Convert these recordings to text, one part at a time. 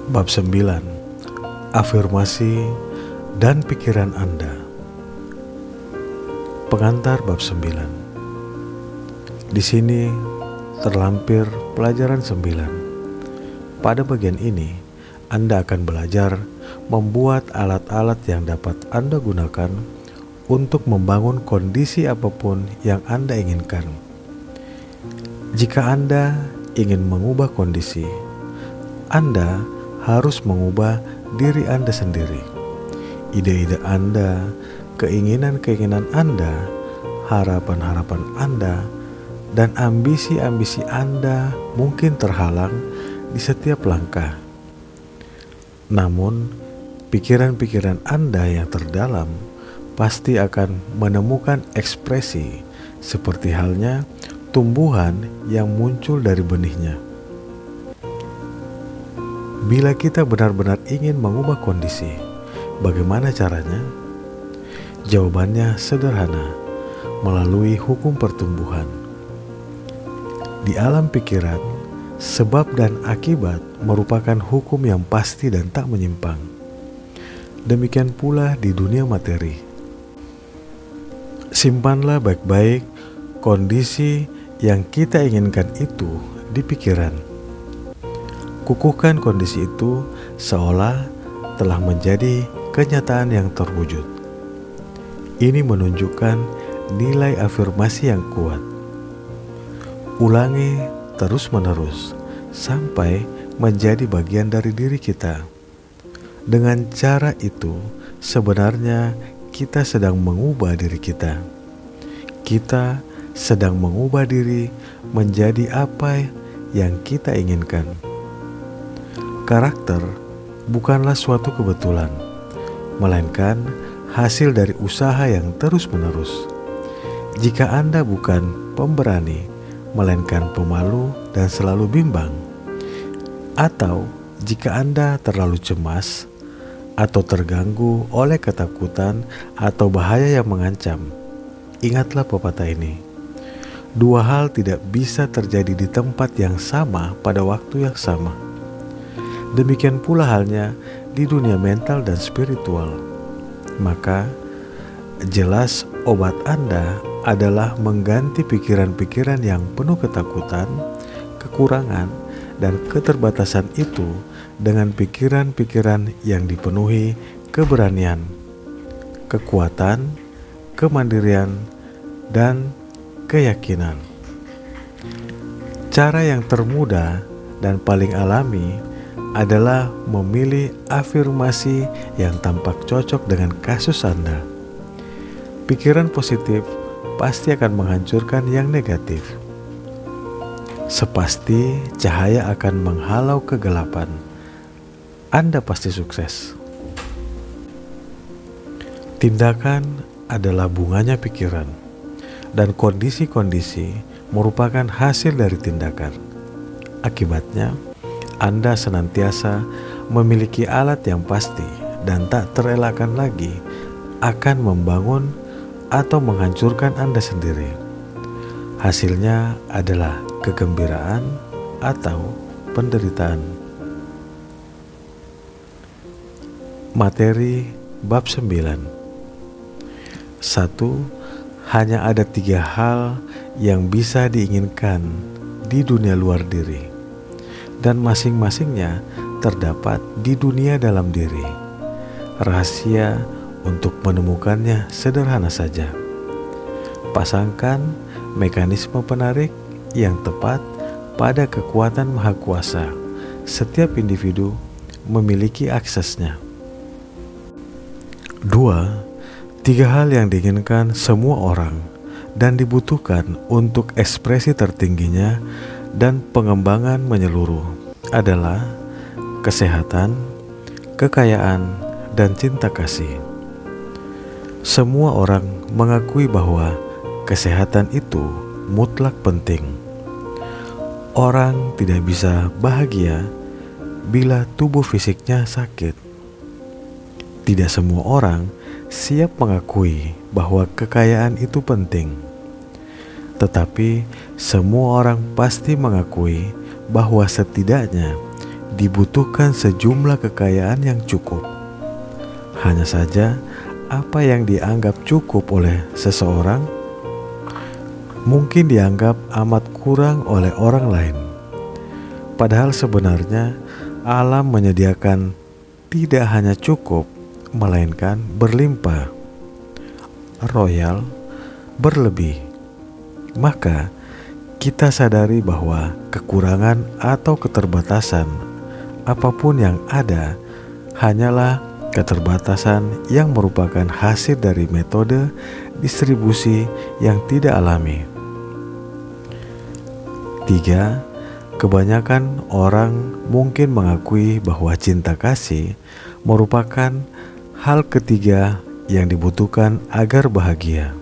Bab 9. Afirmasi dan pikiran Anda. Pengantar bab 9. Di sini terlampir pelajaran 9. Pada bagian ini, Anda akan belajar membuat alat-alat yang dapat Anda gunakan untuk membangun kondisi apapun yang Anda inginkan. Jika Anda ingin mengubah kondisi, Anda harus mengubah diri Anda sendiri. Ide-ide Anda, keinginan-keinginan Anda, harapan-harapan Anda, dan ambisi-ambisi Anda mungkin terhalang di setiap langkah. Namun, pikiran-pikiran Anda yang terdalam pasti akan menemukan ekspresi seperti halnya tumbuhan yang muncul dari benihnya. Bila kita benar-benar ingin mengubah kondisi, bagaimana caranya? Jawabannya sederhana, melalui hukum pertumbuhan. Di alam pikiran, sebab dan akibat merupakan hukum yang pasti dan tak menyimpang. Demikian pula di dunia materi. Simpanlah baik-baik kondisi yang kita inginkan itu di pikiran. Kukuhkan kondisi itu seolah telah menjadi kenyataan yang terwujud. Ini menunjukkan nilai afirmasi yang kuat. Ulangi terus-menerus sampai menjadi bagian dari diri kita. Dengan cara itu, sebenarnya kita sedang mengubah diri kita. Kita sedang mengubah diri menjadi apa yang kita inginkan. Karakter bukanlah suatu kebetulan, melainkan hasil dari usaha yang terus-menerus. Jika Anda bukan pemberani, melainkan pemalu dan selalu bimbang, atau jika Anda terlalu cemas atau terganggu oleh ketakutan atau bahaya yang mengancam, ingatlah pepatah ini. Dua hal tidak bisa terjadi di tempat yang sama pada waktu yang sama. Demikian pula halnya di dunia mental dan spiritual. Maka, jelas obat Anda adalah mengganti pikiran-pikiran yang penuh ketakutan, kekurangan, dan keterbatasan itu dengan pikiran-pikiran yang dipenuhi keberanian, kekuatan, kemandirian, dan keyakinan. Cara yang termudah dan paling alami adalah memilih afirmasi yang tampak cocok dengan kasus Anda. Pikiran positif pasti akan menghancurkan yang negatif. Sepasti cahaya akan menghalau kegelapan. Anda pasti sukses. Tindakan adalah bunganya pikiran, dan kondisi-kondisi merupakan hasil dari tindakan. Akibatnya, Anda senantiasa memiliki alat yang pasti dan tak terelakkan lagi akan membangun atau menghancurkan Anda sendiri. Hasilnya adalah kegembiraan atau penderitaan. Materi bab 9. 1. Hanya ada 3 hal yang bisa diinginkan di dunia luar diri, dan masing-masingnya terdapat di dunia dalam diri. Rahasia untuk menemukannya sederhana saja. Pasangkan mekanisme penarik yang tepat pada kekuatan Maha Kuasa. Setiap individu memiliki aksesnya. 2. 3 hal yang diinginkan semua orang dan dibutuhkan untuk ekspresi tertingginya dan pengembangan menyeluruh adalah kesehatan, kekayaan, dan cinta kasih. Semua orang mengakui bahwa kesehatan itu mutlak penting. Orang tidak bisa bahagia bila tubuh fisiknya sakit. Tidak semua orang siap mengakui bahwa kekayaan itu penting. Tetapi semua orang pasti mengakui bahwa setidaknya dibutuhkan sejumlah kekayaan yang cukup. Hanya saja, apa yang dianggap cukup oleh seseorang mungkin dianggap amat kurang oleh orang lain. Padahal sebenarnya alam menyediakan tidak hanya cukup, melainkan berlimpah, royal, berlebih. Maka kita sadari bahwa kekurangan atau keterbatasan apapun yang ada hanyalah keterbatasan yang merupakan hasil dari metode distribusi yang tidak alami. 3. Kebanyakan orang mungkin mengakui bahwa cinta kasih merupakan hal ketiga yang dibutuhkan agar bahagia.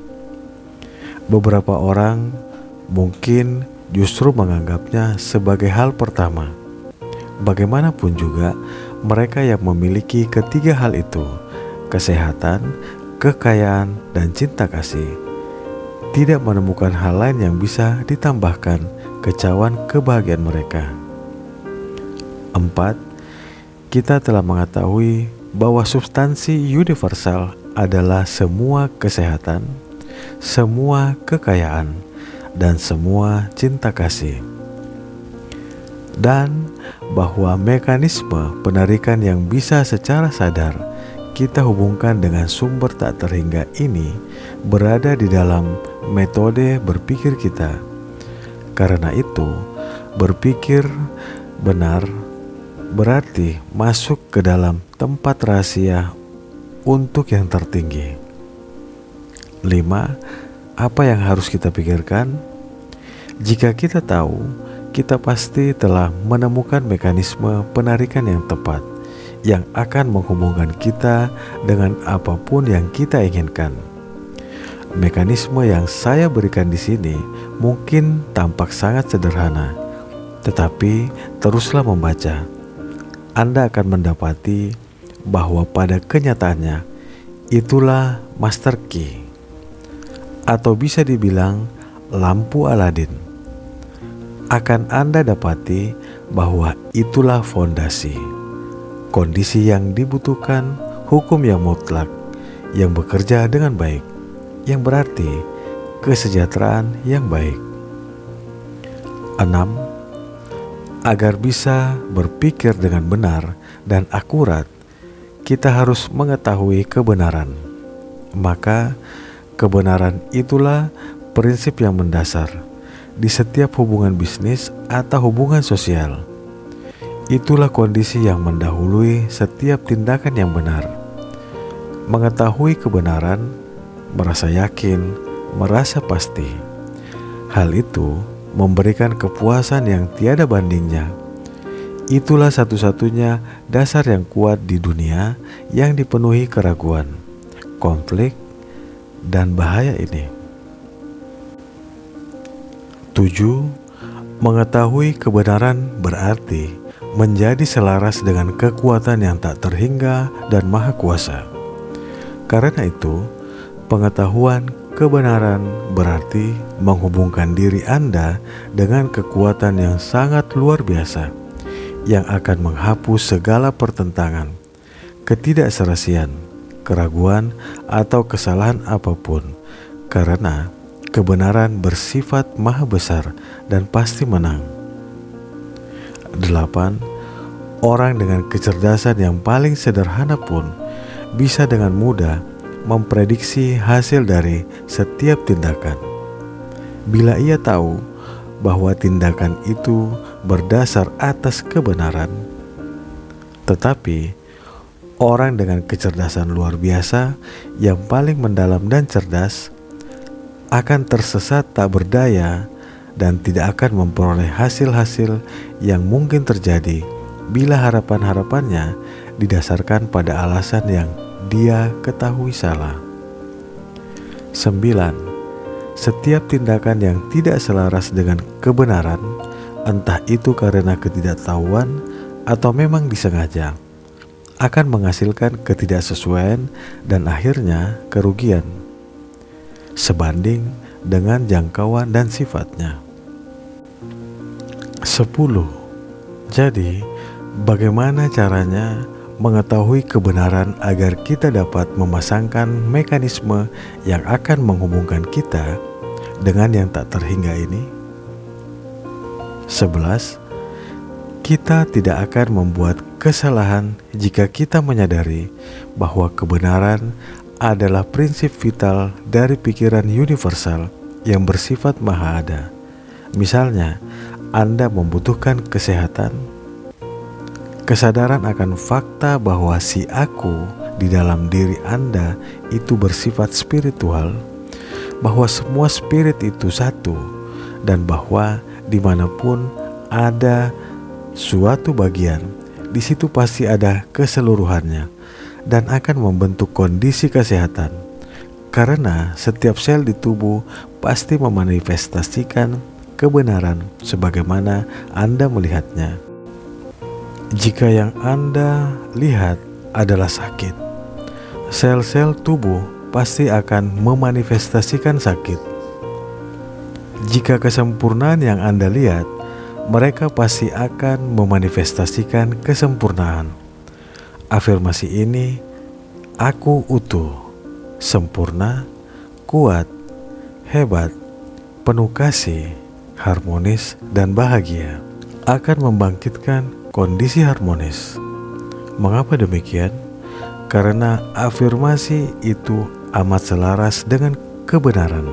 Beberapa orang mungkin justru menganggapnya sebagai hal pertama. Bagaimanapun juga, mereka yang memiliki ketiga hal itu, kesehatan, kekayaan, dan cinta kasih, tidak menemukan hal lain yang bisa ditambahkan kecauan kebahagiaan mereka. 4. Kita telah mengetahui bahwa substansi universal adalah semua kesehatan, semua kekayaan, dan semua cinta kasih, dan bahwa mekanisme penarikan yang bisa secara sadar kita hubungkan dengan sumber tak terhingga ini berada di dalam metode berpikir kita. Karena itu, berpikir benar berarti masuk ke dalam tempat rahasia untuk yang tertinggi. 5. Apa yang harus kita pikirkan? Jika kita tahu, kita pasti telah menemukan mekanisme penarikan yang tepat yang akan menghubungkan kita dengan apapun yang kita inginkan. Mekanisme yang saya berikan di sini mungkin tampak sangat sederhana, tetapi teruslah membaca. Anda akan mendapati bahwa pada kenyataannya itulah master key, atau bisa dibilang lampu Aladin. Akan Anda dapati bahwa itulah fondasi, kondisi yang dibutuhkan, hukum yang mutlak, yang bekerja dengan baik, yang berarti kesejahteraan yang baik. 6. Agar bisa berpikir dengan benar dan akurat, kita harus mengetahui kebenaran. Maka kebenaran itulah prinsip yang mendasar di setiap hubungan bisnis atau hubungan sosial. Itulah kondisi yang mendahului setiap tindakan yang benar. Mengetahui kebenaran, merasa yakin, merasa pasti. Hal itu memberikan kepuasan yang tiada bandingnya. Itulah satu-satunya dasar yang kuat di dunia yang dipenuhi keraguan, konflik, dan bahaya ini. 7. Mengetahui kebenaran berarti menjadi selaras dengan kekuatan yang tak terhingga dan maha kuasa. Karena itu, pengetahuan kebenaran berarti menghubungkan diri Anda dengan kekuatan yang sangat luar biasa, yang akan menghapus segala pertentangan, ketidakserasian, keraguan, atau kesalahan apapun, karena kebenaran bersifat maha besar dan pasti menang. 8. Orang dengan kecerdasan yang paling sederhana pun bisa dengan mudah memprediksi hasil dari setiap tindakan. Bila ia tahu bahwa tindakan itu berdasar atas kebenaran. Tetapi orang dengan kecerdasan luar biasa yang paling mendalam dan cerdas akan tersesat tak berdaya dan tidak akan memperoleh hasil-hasil yang mungkin terjadi bila harapan-harapannya didasarkan pada alasan yang dia ketahui salah. 9. Setiap tindakan yang tidak selaras dengan kebenaran, entah itu karena ketidaktahuan atau memang disengaja, akan menghasilkan ketidaksesuaian dan akhirnya kerugian, sebanding dengan jangkauan dan sifatnya. 10. Jadi, Bagaimana caranya mengetahui kebenaran agar kita dapat memasangkan mekanisme yang akan menghubungkan kita dengan yang tak terhingga ini? 11. Kita tidak akan membuat kesalahan jika kita menyadari bahwa kebenaran adalah prinsip vital dari pikiran universal yang bersifat maha ada. Misalnya, Anda membutuhkan kesehatan. Kesadaran akan fakta bahwa si aku di dalam diri Anda itu bersifat spiritual, bahwa semua spirit itu satu, dan bahwa dimanapun ada suatu bagian, di situ pasti ada keseluruhannya dan akan membentuk kondisi kesehatan. Karena setiap sel di tubuh pasti memanifestasikan kebenaran sebagaimana Anda melihatnya. Jika yang Anda lihat adalah sakit, sel-sel tubuh pasti akan memanifestasikan sakit. Jika kesempurnaan yang Anda lihat, mereka pasti akan memanifestasikan kesempurnaan. Afirmasi ini, aku utuh, sempurna, kuat, hebat, penuh kasih, harmonis, dan bahagia, akan membangkitkan kondisi harmonis. Mengapa demikian? Karena afirmasi itu amat selaras dengan kebenaran.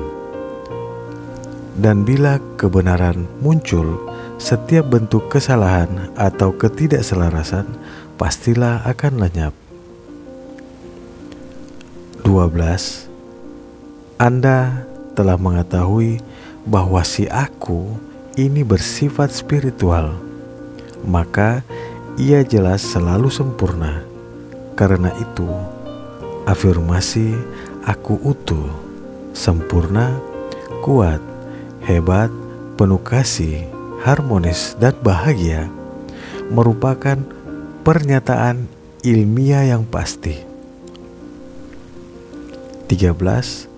Dan bila kebenaran muncul, setiap bentuk kesalahan atau ketidakselarasan pastilah akan lenyap. 12. Anda telah mengetahui bahwa si aku ini bersifat spiritual, maka ia jelas selalu sempurna. Karena itu, afirmasi aku utuh, sempurna, kuat, hebat, penuh kasih, harmonis, dan bahagia merupakan pernyataan ilmiah yang pasti. 13.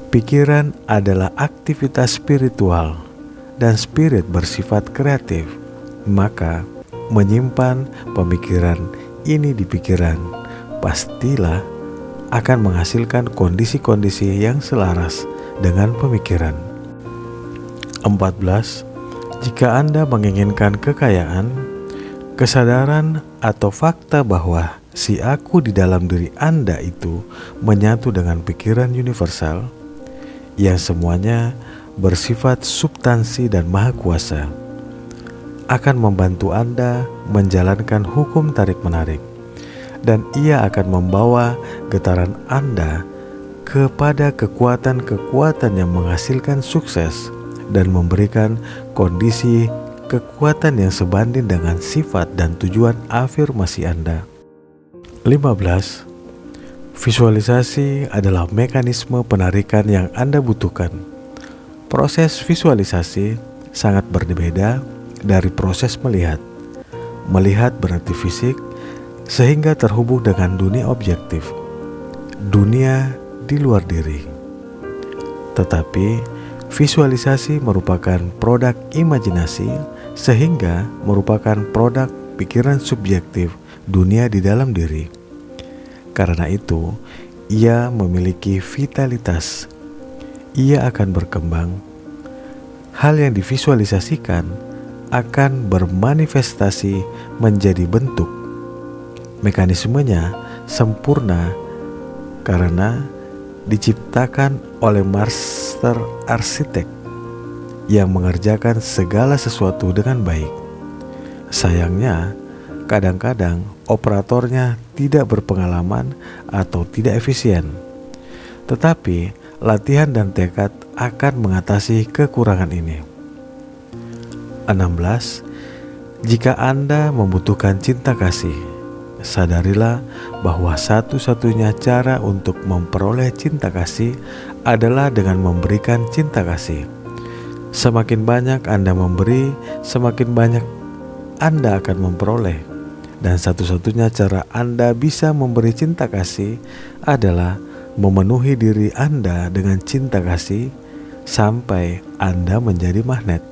Pikiran adalah aktivitas spiritual dan spirit bersifat kreatif. Maka menyimpan pemikiran ini di pikiran pastilah akan menghasilkan kondisi-kondisi yang selaras dengan pemikiran. 14. Jika Anda menginginkan kekayaan, kesadaran atau fakta bahwa si aku di dalam diri Anda itu menyatu dengan pikiran universal yang semuanya bersifat substansi dan maha kuasa, akan membantu Anda menjalankan hukum tarik-menarik, dan ia akan membawa getaran Anda kepada kekuatan-kekuatan yang menghasilkan sukses dan memberikan kondisi kekuatan yang sebanding dengan sifat dan tujuan afirmasi Anda. 15. Visualisasi adalah mekanisme penarikan yang Anda butuhkan. Proses visualisasi sangat berbeda dari proses melihat. Melihat berarti fisik, sehingga terhubung dengan dunia objektif, dunia di luar diri. Tetapi visualisasi merupakan produk imajinasi, sehingga merupakan produk pikiran subjektif dunia di dalam diri. Karena itu, ia memiliki vitalitas. Ia akan berkembang. Hal yang divisualisasikan akan bermanifestasi menjadi bentuk. Mekanismenya sempurna karena diciptakan oleh master arsitek yang mengerjakan segala sesuatu dengan baik. Sayangnya, kadang-kadang operatornya tidak berpengalaman atau tidak efisien. Tetapi latihan dan tekad akan mengatasi kekurangan ini. 16. Jika Anda membutuhkan cinta kasih, sadarilah bahwa satu-satunya cara untuk memperoleh cinta kasih adalah dengan memberikan cinta kasih. Semakin banyak Anda memberi, semakin banyak Anda akan memperoleh. Dan satu-satunya cara Anda bisa memberi cinta kasih adalah memenuhi diri Anda dengan cinta kasih sampai Anda menjadi magnet.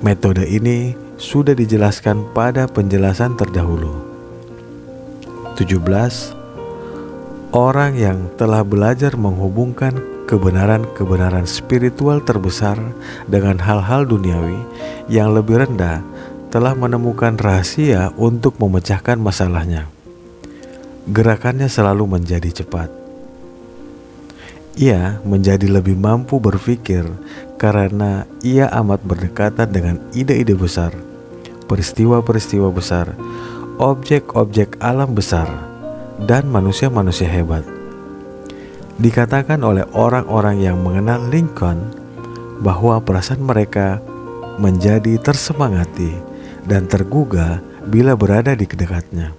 Metode ini sudah dijelaskan pada penjelasan terdahulu. 17. Orang yang telah belajar menghubungkan kebenaran-kebenaran spiritual terbesar dengan hal-hal duniawi yang lebih rendah telah menemukan rahasia untuk memecahkan masalahnya. Gerakannya selalu menjadi cepat. Ia menjadi lebih mampu berpikir karena ia amat berdekatan dengan ide-ide besar, peristiwa-peristiwa besar, objek-objek alam besar, dan manusia-manusia hebat. Dikatakan oleh orang-orang yang mengenal Lincoln bahwa perasaan mereka menjadi tersemangati dan tergugah bila berada di dekatnya.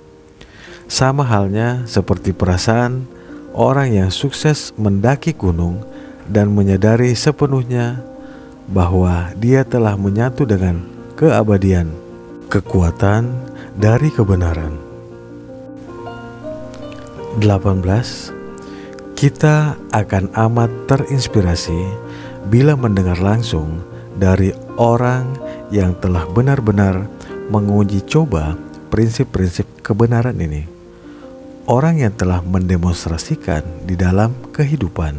Sama halnya seperti perasaan orang yang sukses mendaki gunung dan menyadari sepenuhnya bahwa dia telah menyatu dengan keabadian, kekuatan dari kebenaran. 18. Kita akan amat terinspirasi bila mendengar langsung dari orang yang telah benar-benar menguji coba prinsip-prinsip kebenaran ini. Orang yang telah mendemonstrasikan di dalam kehidupan.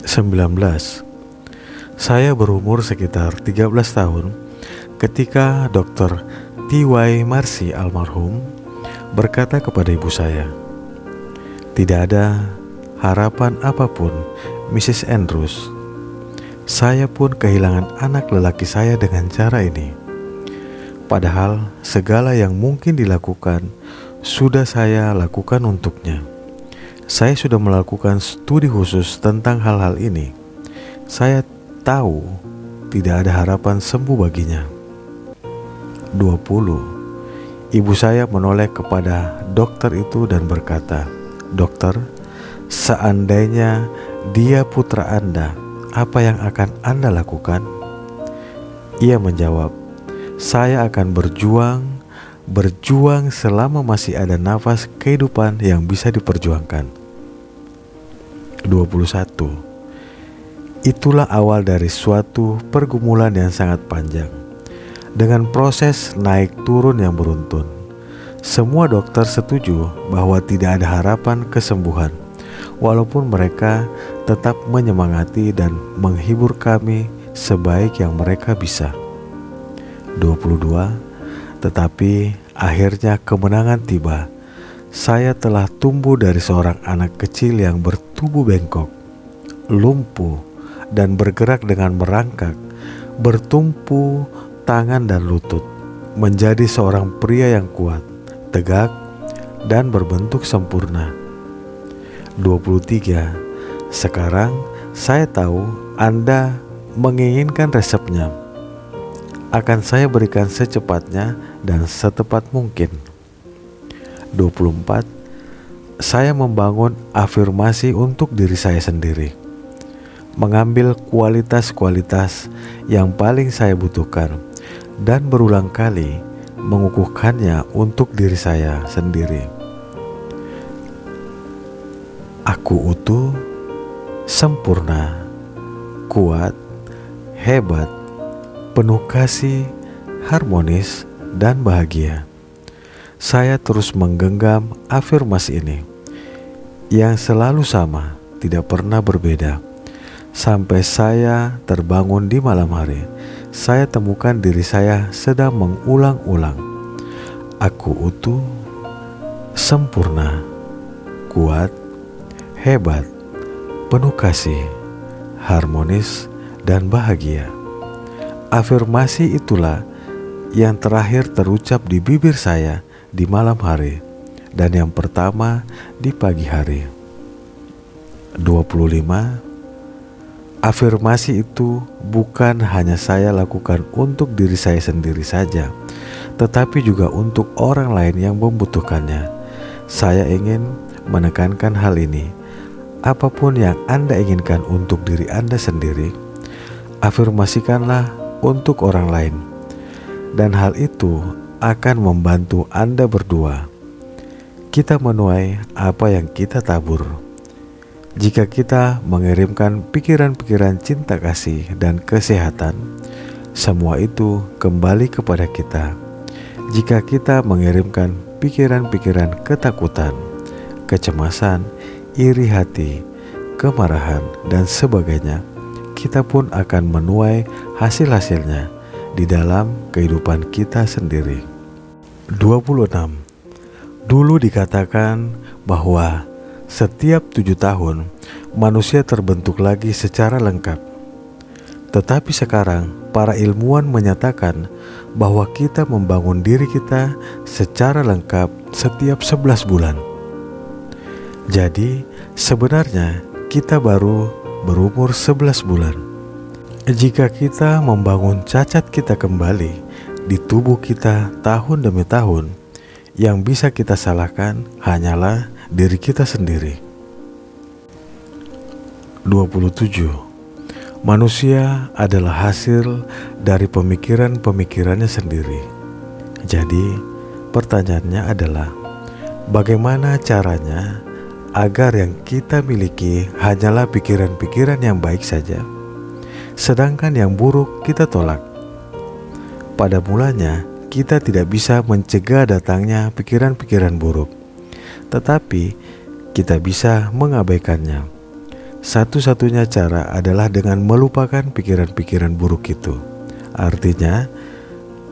19. Saya berumur sekitar 13 tahun ketika Dr. T.Y. Marcy almarhum berkata kepada ibu saya, "Tidak ada harapan apapun, Mrs. Andrews. Saya pun kehilangan anak lelaki saya dengan cara ini. Padahal segala yang mungkin dilakukan sudah saya lakukan untuknya. Saya sudah melakukan studi khusus tentang hal-hal ini. Saya tahu tidak ada harapan sembuh baginya." 20. Ibu saya menoleh kepada dokter itu dan berkata, "Dokter, seandainya dia putra Anda, apa yang akan Anda lakukan?" Ia menjawab, "Saya akan berjuang selama masih ada nafas kehidupan yang bisa diperjuangkan." 21. Itulah awal dari suatu pergumulan yang sangat panjang, dengan proses naik turun yang beruntun. Semua dokter setuju bahwa tidak ada harapan kesembuhan, walaupun mereka tetap menyemangati dan menghibur kami sebaik yang mereka bisa. 22. Tetapi akhirnya kemenangan tiba. Saya telah tumbuh dari seorang anak kecil yang bertubuh bengkok, lumpuh, dan bergerak dengan merangkak, bertumpu tangan dan lutut, menjadi seorang pria yang kuat, tegak, dan berbentuk sempurna. 23. Sekarang saya tahu Anda menginginkan resepnya. Akan saya berikan secepatnya dan setepat mungkin. 24. Saya membangun afirmasi untuk diri saya sendiri, mengambil kualitas-kualitas yang paling saya butuhkan, dan berulang kali mengukuhkannya untuk diri saya sendiri. Aku utuh, sempurna, kuat, hebat, penuh kasih, harmonis, dan bahagia. Saya terus menggenggam afirmasi ini yang selalu sama, tidak pernah berbeda. Sampai saya terbangun di malam hari, saya temukan diri saya sedang mengulang-ulang. Aku utuh, sempurna, kuat, hebat, penuh kasih, harmonis, dan bahagia. Afirmasi itulah yang terakhir terucap di bibir saya di malam hari, dan yang pertama di pagi hari. 25. Afirmasi itu bukan hanya saya lakukan untuk diri saya sendiri saja, tetapi juga untuk orang lain yang membutuhkannya. Saya ingin menekankan hal ini. Apapun yang Anda inginkan untuk diri Anda sendiri, afirmasikanlah untuk orang lain, dan hal itu akan membantu Anda berdua. Kita menuai apa yang kita tabur. Jika kita mengirimkan pikiran-pikiran cinta kasih dan kesehatan, Semua itu kembali kepada kita. Jika kita mengirimkan pikiran-pikiran ketakutan, kecemasan, iri hati, kemarahan, dan sebagainya, kita pun akan menuai hasil-hasilnya di dalam kehidupan kita sendiri. 26. Dulu dikatakan bahwa setiap 7 tahun manusia terbentuk lagi secara lengkap. Tetapi sekarang para ilmuwan menyatakan bahwa kita membangun diri kita secara lengkap setiap 11 bulan. Jadi sebenarnya kita baru berumur 11 bulan. Jika kita membangun cacat kita kembali di tubuh kita tahun demi tahun, yang bisa kita salahkan hanyalah diri kita sendiri. 27. Manusia adalah hasil dari pemikiran-pemikirannya sendiri. Jadi, pertanyaannya adalah, bagaimana caranya agar yang kita miliki hanyalah pikiran-pikiran yang baik saja, sedangkan yang buruk kita tolak? Pada mulanya, kita tidak bisa mencegah datangnya pikiran-pikiran buruk, tetapi kita bisa mengabaikannya. Satu-satunya cara adalah dengan melupakan pikiran-pikiran buruk itu. Artinya,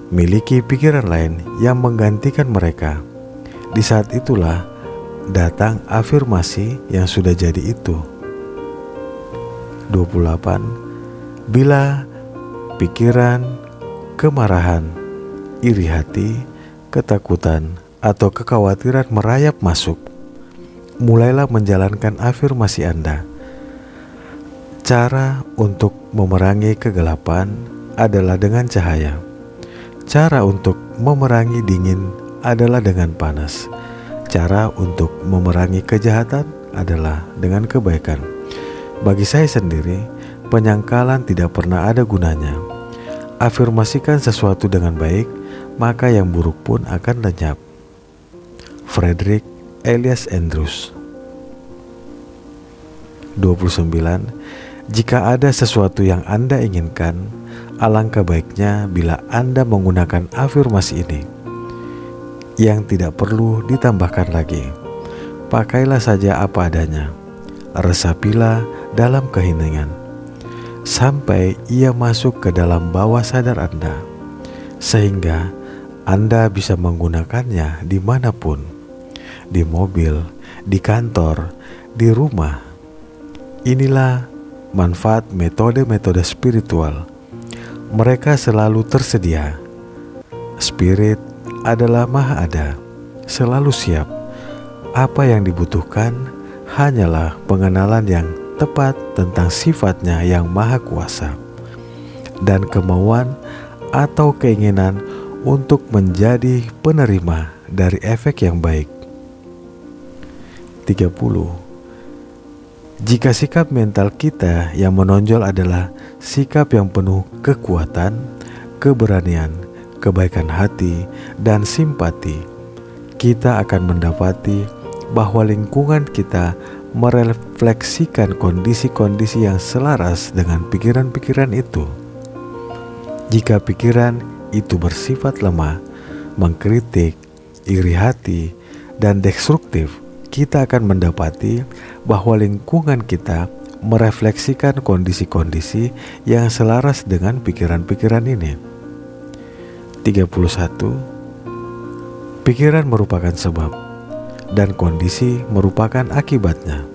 miliki pikiran lain yang menggantikan mereka. Di saat itulah datang afirmasi yang sudah jadi itu. 28. Bila pikiran, kemarahan, iri hati, ketakutan, atau kekhawatiran merayap masuk, mulailah menjalankan afirmasi Anda. Cara untuk memerangi kegelapan adalah dengan cahaya. Cara untuk memerangi dingin adalah dengan panas. Cara untuk memerangi kejahatan adalah dengan kebaikan. Bagi saya sendiri, penyangkalan tidak pernah ada gunanya. Afirmasikan sesuatu dengan baik, maka yang buruk pun akan lenyap. Frederick Elias Andrews. 29. Jika ada sesuatu yang Anda inginkan, alangkah baiknya bila Anda menggunakan afirmasi ini, yang tidak perlu ditambahkan lagi. Pakailah saja apa adanya. Resapilah dalam keheningan, sampai ia masuk ke dalam bawah sadar Anda, sehingga Anda bisa menggunakannya dimanapun, di mobil, di kantor, di rumah. Inilah manfaat metode-metode spiritual. Mereka selalu tersedia. Spirit adalah maha ada, selalu siap. Apa yang dibutuhkan hanyalah pengenalan yang tepat tentang sifatnya yang maha kuasa, dan kemauan atau keinginan untuk menjadi penerima dari efek yang baik. 30. Jika sikap mental kita yang menonjol adalah sikap yang penuh kekuatan, keberanian, kebaikan hati, dan simpati, kita akan mendapati bahwa lingkungan kita merefleksikan kondisi-kondisi yang selaras dengan pikiran-pikiran itu. Jika pikiran itu bersifat lemah, mengkritik, iri hati, dan destruktif, kita akan mendapati bahwa lingkungan kita merefleksikan kondisi-kondisi yang selaras dengan pikiran-pikiran ini. 31. Pikiran merupakan sebab, dan kondisi merupakan akibatnya.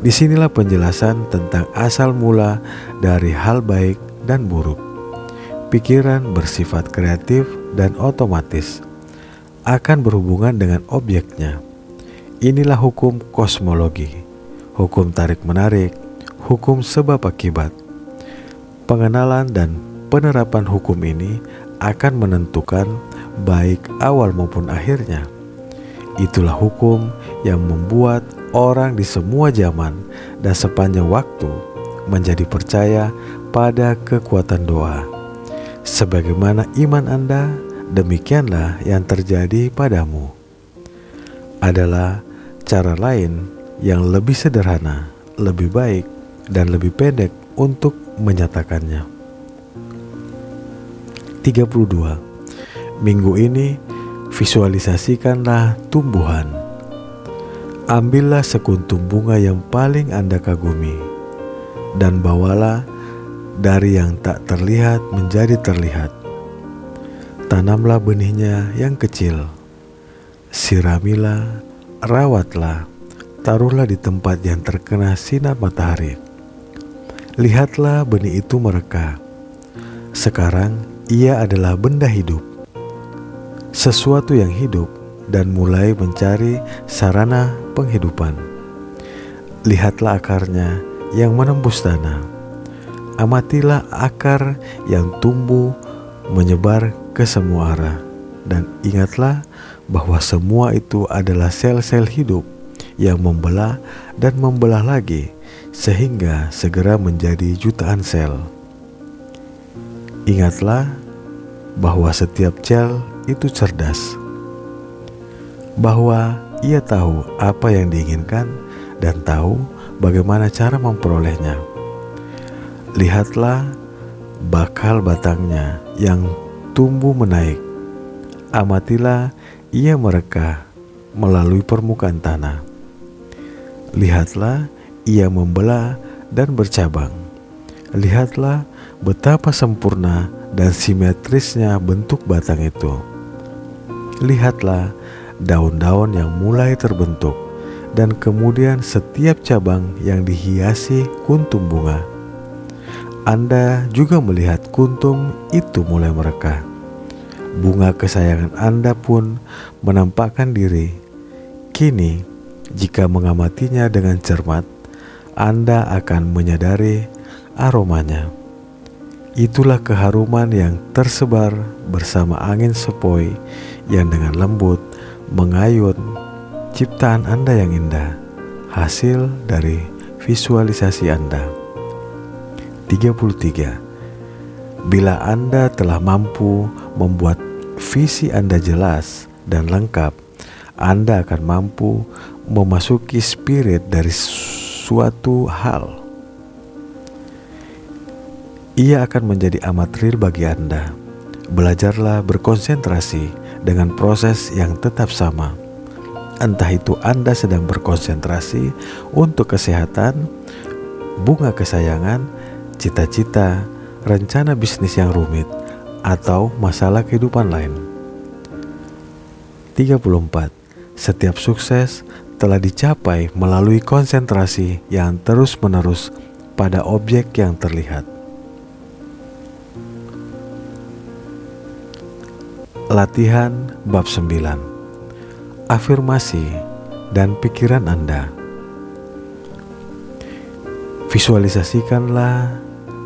Disinilah penjelasan tentang asal mula dari hal baik dan buruk. Pikiran bersifat kreatif dan otomatis, akan berhubungan dengan objeknya. Inilah hukum kosmologi, hukum tarik-menarik, hukum sebab akibat. Pengenalan dan penerapan hukum ini akan menentukan baik awal maupun akhirnya. Itulah hukum yang membuat orang di semua zaman dan sepanjang waktu menjadi percaya pada kekuatan doa. Sebagaimana iman Anda, demikianlah yang terjadi padamu. Adalah cara lain yang lebih sederhana, lebih baik, dan lebih pendek untuk menyatakannya. 32. Minggu ini visualisasikanlah tumbuhan. Ambillah sekuntum bunga yang paling Anda kagumi dan bawalah dari yang tak terlihat menjadi terlihat. Tanamlah benihnya yang kecil, siramilah, rawatlah, taruhlah di tempat yang terkena sinar matahari. Lihatlah benih itu mereka. Sekarang ia adalah benda hidup, sesuatu yang hidup dan mulai mencari sarana penghidupan. Lihatlah akarnya yang menembus tanah. Amatilah akar yang tumbuh menyebar ke semua arah, dan ingatlah bahwa semua itu adalah sel-sel hidup yang membelah dan membelah lagi sehingga segera menjadi jutaan sel. Ingatlah bahwa setiap sel itu cerdas, bahwa ia tahu apa yang diinginkan dan tahu bagaimana cara memperolehnya. Lihatlah bakal batangnya yang tumbuh menaik. Amatilah ia mereka melalui permukaan tanah. Lihatlah ia membelah dan bercabang. Lihatlah betapa sempurna dan simetrisnya bentuk batang itu. Lihatlah daun-daun yang mulai terbentuk dan kemudian setiap cabang yang dihiasi kuntum bunga. Anda juga melihat kuntum itu mulai merekah. Bunga kesayangan Anda pun menampakkan diri. Kini, jika mengamatinya dengan cermat, Anda akan menyadari aromanya. Itulah keharuman yang tersebar bersama angin sepoi yang dengan lembut mengayun ciptaan Anda yang indah, hasil dari visualisasi Anda. 33. Bila Anda telah mampu membuat visi Anda jelas dan lengkap, Anda akan mampu memasuki spirit dari suatu hal. Ia akan menjadi amat real bagi Anda. Belajarlah berkonsentrasi dengan proses yang tetap sama. Entah itu Anda sedang berkonsentrasi untuk kesehatan, bunga kesayangan, cita-cita, rencana bisnis yang rumit, atau masalah kehidupan lain. 34. Setiap sukses telah dicapai melalui konsentrasi yang terus-menerus pada objek yang terlihat. Latihan bab 9. Afirmasi dan pikiran Anda. Visualisasikanlah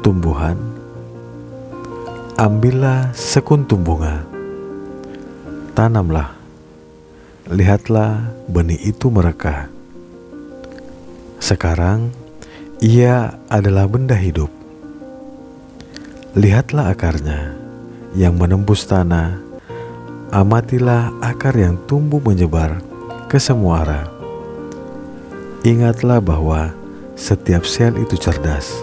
tumbuhan. Ambillah sekuntum bunga. Tanamlah. Lihatlah benih itu merekah. Sekarang ia adalah benda hidup. Lihatlah akarnya yang menembus tanah. Amatilah akar yang tumbuh menyebar ke semua arah. Ingatlah bahwa setiap sel itu cerdas,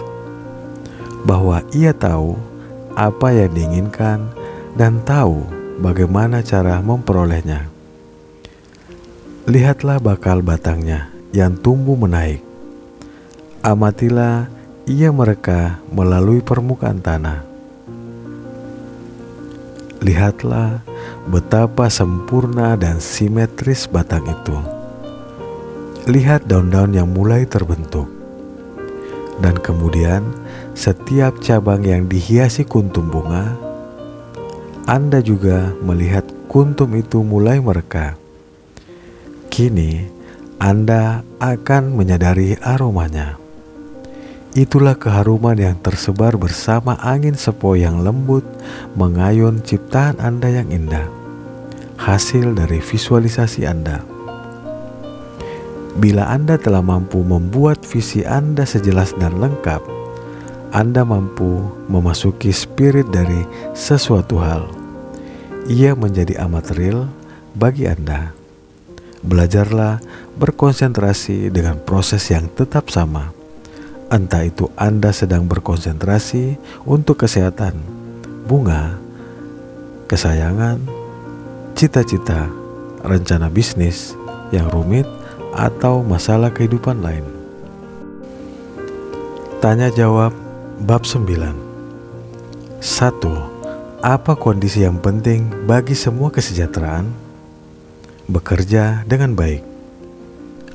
bahwa ia tahu apa yang diinginkan dan tahu bagaimana cara memperolehnya. Lihatlah bakal batangnya yang tumbuh menaik. Amatilah ia mereka melalui permukaan tanah. Lihatlah betapa sempurna dan simetris batang itu. Lihat daun-daun yang mulai terbentuk. Dan kemudian setiap cabang yang dihiasi kuntum bunga. Anda juga melihat kuntum itu mulai merekah. Kini Anda akan menyadari aromanya. Itulah keharuman yang tersebar bersama angin sepoi yang lembut mengayun ciptaan Anda yang indah, hasil dari visualisasi Anda. Bila Anda telah mampu membuat visi Anda sejelas dan lengkap, Anda mampu memasuki spirit dari sesuatu hal. Ia menjadi amat real bagi Anda. Belajarlah berkonsentrasi dengan proses yang tetap sama. Entah itu Anda sedang berkonsentrasi untuk kesehatan, bunga, kesayangan, cita-cita, rencana bisnis yang rumit, atau masalah kehidupan lain. Tanya jawab bab 9. 1. Apa kondisi yang penting bagi semua kesejahteraan? Bekerja dengan baik.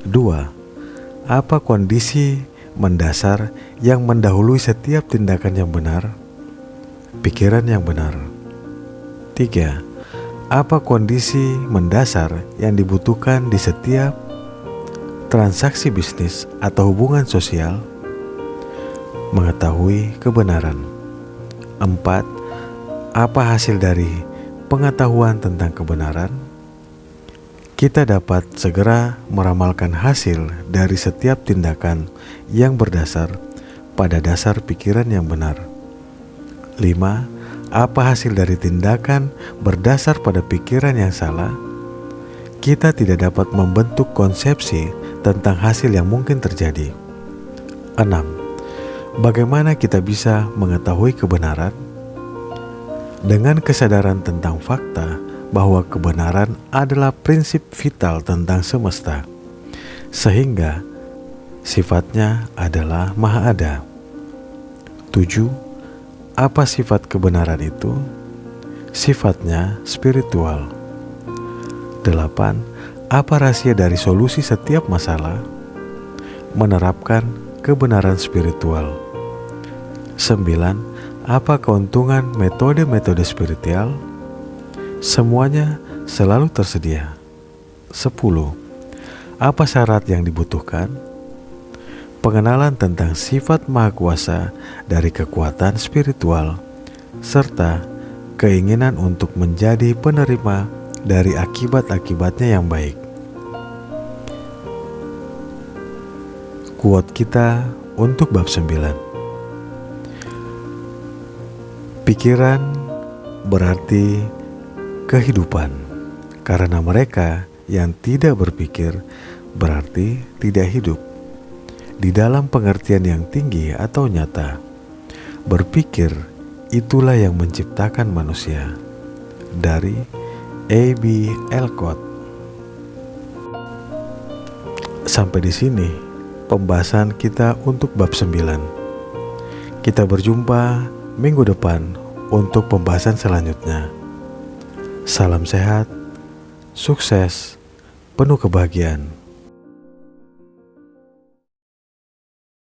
2. Apa kondisi mendasar yang mendahului setiap tindakan yang benar? Pikiran yang benar. 3. Apa kondisi mendasar yang dibutuhkan di setiap transaksi bisnis atau hubungan sosial? Mengetahui kebenaran. 4. Apa hasil dari pengetahuan tentang kebenaran? Kita dapat segera meramalkan hasil dari setiap tindakan yang berdasar pada dasar pikiran yang benar. 5. Apa hasil dari tindakan berdasar pada pikiran yang salah? Kita tidak dapat membentuk konsepsi tentang hasil yang mungkin terjadi. 6. Bagaimana kita bisa mengetahui kebenaran? Dengan kesadaran tentang fakta bahwa kebenaran adalah prinsip vital tentang semesta, sehingga sifatnya adalah maha ada. 7. Apa sifat kebenaran itu? Sifatnya spiritual. 8. Apa rahasia dari solusi setiap masalah? Menerapkan kebenaran spiritual. 9. Apa keuntungan metode-metode spiritual? Semuanya selalu tersedia. 10. Apa syarat yang dibutuhkan? Pengenalan tentang sifat maha kuasa dari kekuatan spiritual, serta keinginan untuk menjadi penerima dari akibat-akibatnya yang baik. Quote kita untuk bab 9. Pikiran berarti kehidupan, karena mereka yang tidak berpikir berarti tidak hidup. Di dalam pengertian yang tinggi atau nyata, berpikir itulah yang menciptakan manusia. Dari A.B. Alcott. Sampai di sini pembahasan kita untuk bab 9. Kita berjumpa minggu depan untuk pembahasan selanjutnya. Salam sehat, sukses, penuh kebahagiaan.